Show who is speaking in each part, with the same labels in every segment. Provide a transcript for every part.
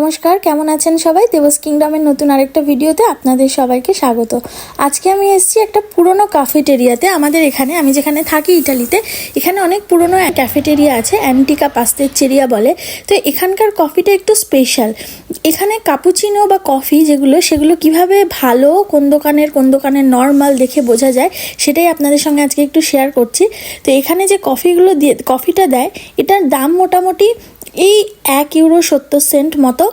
Speaker 1: নমস্কার, কেমন আছেন সবাই? দেবস কিংডমের নতুন আরেকটা ভিডিওতে আপনাদের সবাইকে স্বাগত। আজকে আমি এসেছি একটা পুরনো ক্যাফেটেরিয়াতে। আমাদের এখানে, আমি যেখানে থাকি ইটালিতে, এখানে অনেক পুরনো ক্যাফেটেরিয়া আছে, অ্যান্টিকা পাস্তেচেরিয়া বলে। তো এখানকার কফিটা একটু স্পেশাল। এখানে কাপুচিনো বা কফি সেগুলো কিভাবে ভালো, কোন দোকানের নর্মাল দেখে বোঝা যায়, সেটাই আপনাদের সঙ্গে আজকে একটু শেয়ার করছি। তো এখানে যে কফিটা দেয়, এটার দাম মোটামুটি এই €1.70 মতো,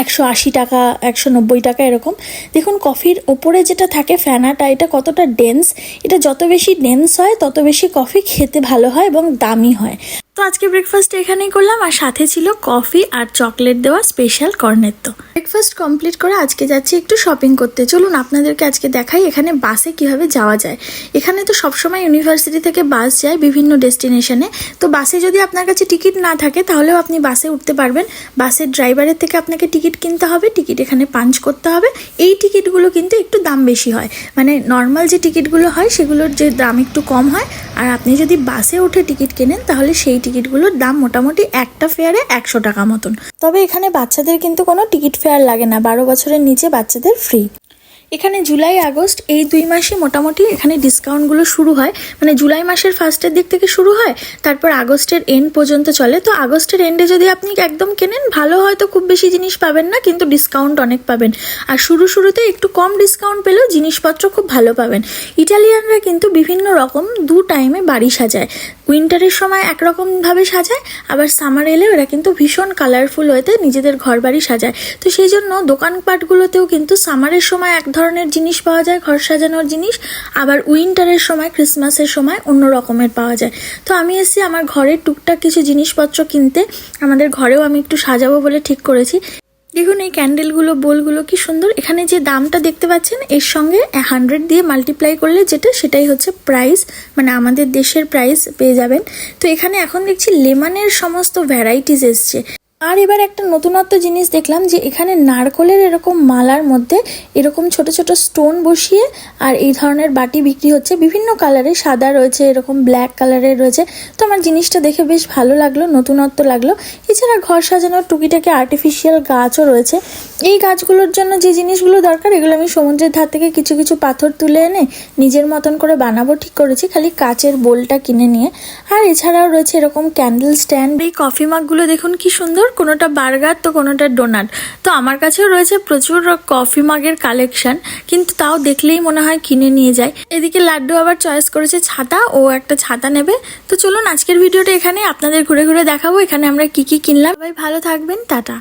Speaker 1: 180 টাকা, 190 টাকা এরকম। দেখুন কফির ওপরে যেটা থাকে ফেনাটা, এটা কতটা ডেন্স। এটা যত বেশি ডেন্স হয় তত বেশি কফি খেতে ভালো হয় এবং দামি হয়। তো আজকে ব্রেকফাস্ট এখানেই করলাম, আর সাথে ছিল কফি আর চকলেট দেওয়া স্পেশাল কর্নেটো। ব্রেকফাস্ট কমপ্লিট করে আজকে যাচ্ছি একটু শপিং করতে। চলুন আপনাদেরকে আজকে দেখাই এখানে বাসে কিভাবে যাওয়া যায়। এখানে তো সবসময় ইউনিভার্সিটি থেকে বাস যায় বিভিন্ন ডেস্টিনেশনে। তো বাসে যদি আপনার কাছে টিকিট না থাকে তাহলেও আপনি বাসে উঠতে পারবেন। বাসের ড্রাইভারের থেকে আপনাকে টিকিট কিনতে হবে, টিকিট এখানে পাঞ্চ করতে হবে। এই টিকিটগুলো কিন্তু একটু দাম বেশি হয়, মানে নর্মাল যে টিকিটগুলো হয় সেগুলোর যে দাম একটু কম হয়। আর আপনি যদি বাসে উঠে টিকিট কেনেন তাহলে সেই টিকিটগুলোর দাম মোটামুটি একটা ফেয়ারে 100 টাকা মতন। তবে এখানে বাচ্চাদের কিন্তু কোনো টিকিট ফেয়ার লাগে না, 12 বছরের নিচে বাচ্চাদের ফ্রি। এখানে জুলাই আগস্ট এই 2 মাসে মোটামুটি এখানে ডিসকাউন্টগুলো শুরু হয়, মানে জুলাই মাসের ফার্স্টের দিক থেকে শুরু হয়, তারপর আগস্টের এন্ড পর্যন্ত চলে। তো আগস্টের এন্ডে যদি আপনি একদম কেনেন, ভালো হয়তো খুব বেশি জিনিস পাবেন না, কিন্তু ডিসকাউন্ট অনেক পাবেন। আর শুরুতে একটু কম ডিসকাউন্ট পেলেও জিনিসপত্র খুব ভালো পাবেন। ইটালিয়ানরা কিন্তু বিভিন্ন রকম 2 টাইমে বাড়ি সাজায়। উইন্টারের সময় একরকমভাবে সাজায়, আবার সামার এলেও এরা কিন্তু ভীষণ কালারফুল হয়েতে নিজেদের ঘর বাড়ি সাজায়। তো সেই জন্য দোকানপাটগুলোতেও কিন্তু সামারের সময় এক ধরনের জিনিস পাওয়া যায়, ঘর সাজানোর জিনিস, আবার উইন্টারের সময়, ক্রিসমাসের সময় অন্য রকমের পাওয়া যায়। তো আমি এসেছি আমার ঘরের টুকটাক কিছু জিনিসপত্র কিনতে। আমাদের ঘরেও আমি একটু সাজাবো বলে ঠিক করেছি। দেখুন এই ক্যান্ডেলগুলো, বোলগুলো কি সুন্দর। এখানে যে দামটা দেখতে পাচ্ছেন, এর সঙ্গে 100 দিয়ে মাল্টিপ্লাই করলে সেটাই হচ্ছে প্রাইস, মানে আমাদের দেশের প্রাইস পেয়ে যাবেন। তো এখানে এখন দেখছি লেমনের সমস্ত ভ্যারাইটিস এসছে। আর এবার একটা নতুনত্ব জিনিস দেখলাম, যে এখানে নারকলের এরকম মালার মধ্যে এরকম ছোট ছোট স্টোন বসিয়ে আর এই ধরনের বাটি বিক্রি হচ্ছে, বিভিন্ন কালারের, সাদা রয়েছে, এরকম ব্ল্যাক কালারের রয়েছে। তো আমার জিনিসটা দেখে বেশ ভালো লাগলো, নতুনত্ব লাগলো। এছাড়া ঘর সাজানোর টুকিটাকি আর্টিফিশিয়াল গাছও রয়েছে। এই গাছগুলোর জন্য যে জিনিসগুলো দরকার, এগুলো আমি সমুদ্রের ধার থেকে কিছু কিছু পাথর তুলে এনে নিজের মতন করে বানাবো ঠিক করেছি, খালি কাচের বোলটা কিনে নিয়ে। আর এছাড়াও রয়েছে এরকম ক্যান্ডেল স্ট্যান্ড। এই কফি মাগগুলো দেখুন কি সুন্দর, কোনোটা বার্গার তো কোনোটা ডোনাট। তো আমার কাছেও রয়েছে প্রচুর কফি মাগের কালেকশন, কিন্তু তাও দেখলেই মনে হয় কিনে নিয়ে যায়। এদিকে লাড্ডু আবার চয়েস করেছে ছাতা, ও একটা ছাতা নেবে। তো চলুন আজকের ভিডিওটা এখানে আপনাদের ঘুরে ঘুরে দেখাবো এখানে আমরা কি কি কিনলাম। সবাই ভালো থাকবেন, টাটা।